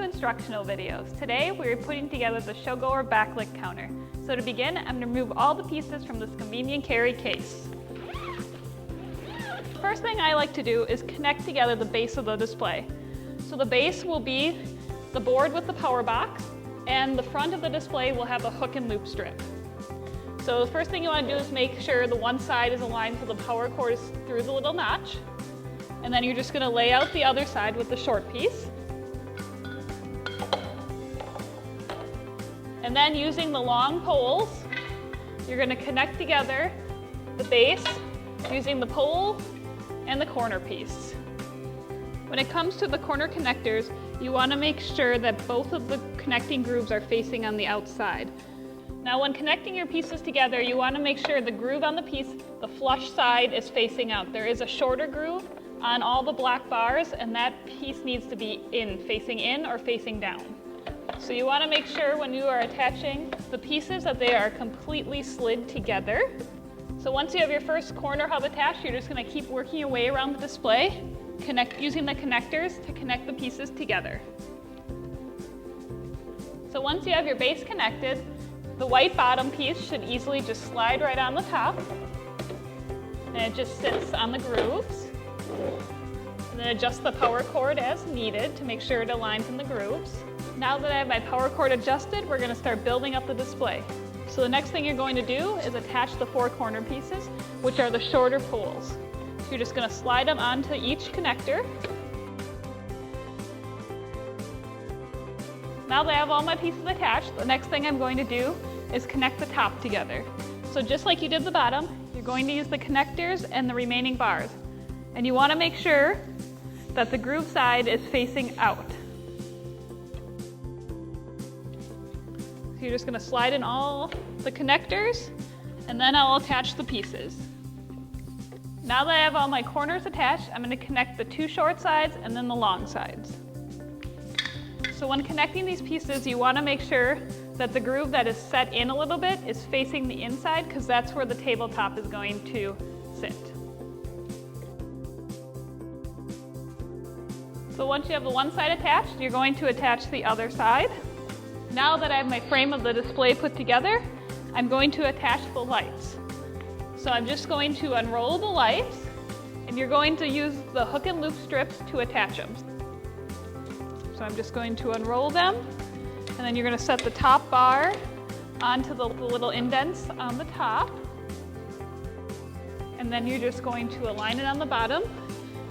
instructional videos. Today we're putting together the showgoer backlit counter. So to begin, I'm going to remove all the pieces from this convenient carry case. First thing I like to do is connect together the base of the display. So the base will be the board with the power box, and the front of the display will have a hook and loop strip. So the first thing you want to do is make sure the one side is aligned so the power cord is through the little notch. And then you're just going to lay out the other side with the short piece. And then using the long poles, you're going to connect together the base using the pole and the corner piece. When it comes to the corner connectors, you want to make sure that both of the connecting grooves are facing on the outside. Now when connecting your pieces together, you want to make sure the groove on the piece, the flush side, is facing out. There is a shorter groove on all the black bars, and that piece needs to be facing in or facing down. So you want to make sure when you are attaching the pieces that they are completely slid together. So once you have your first corner hub attached, you're just going to keep working your way around the display, using the connectors to connect the pieces together. So once you have your base connected, the white bottom piece should easily just slide right on the top, and it just sits on the grooves. And then adjust the power cord as needed to make sure it aligns in the grooves. Now that I have my power cord adjusted, we're going to start building up the display. So the next thing you're going to do is attach the four corner pieces, which are the shorter poles. So you're just going to slide them onto each connector. Now that I have all my pieces attached, the next thing I'm going to do is connect the top together. So just like you did the bottom, you're going to use the connectors and the remaining bars. And you want to make sure that the groove side is facing out. So you're just going to slide in all the connectors, and then I'll attach the pieces. Now that I have all my corners attached, I'm going to connect the two short sides and then the long sides. So when connecting these pieces, you want to make sure that the groove that is set in a little bit is facing the inside, because that's where the tabletop is going to sit. So once you have the one side attached, you're going to attach the other side. Now that I have my frame of the display put together, I'm going to attach the lights. So I'm just going to unroll the lights, and you're going to use the hook and loop strips to attach them. So I'm just going to unroll them, and then you're going to set the top bar onto the little indents on the top. And then you're just going to align it on the bottom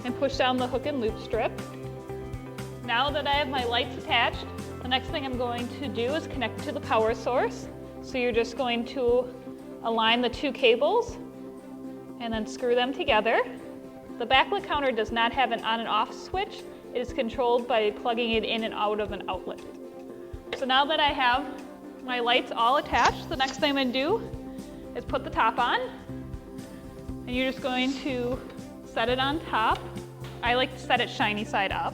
and push down the hook and loop strip. Now that I have my lights attached, the next thing I'm going to do is connect to the power source. So you're just going to align the two cables and then screw them together. The backlit counter does not have an on and off switch. It is controlled by plugging it in and out of an outlet. So now that I have my lights all attached, the next thing I'm going to do is put the top on. And you're just going to set it on top. I like to set it shiny side up.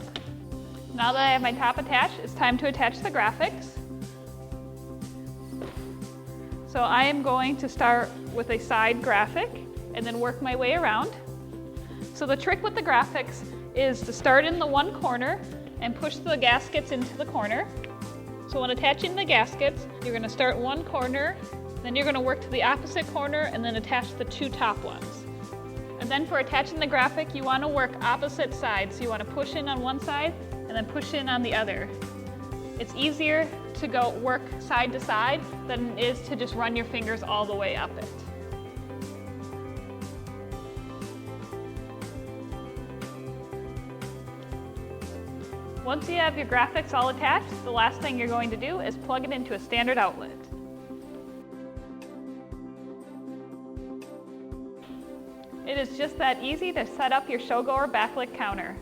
Now that I have my top attached, it's time to attach the graphics. So I am going to start with a side graphic and then work my way around. So the trick with the graphics is to start in the one corner and push the gaskets into the corner. So when attaching the gaskets, you're going to start one corner, then you're going to work to the opposite corner and then attach the two top ones. And then for attaching the graphic, you want to work opposite sides. So you want to push in on one side and then push in on the other. It's easier to go work side to side than it is to just run your fingers all the way up it. Once you have your graphics all attached, the last thing you're going to do is plug it into a standard outlet. It is just that easy to set up your showgoer backlit counter.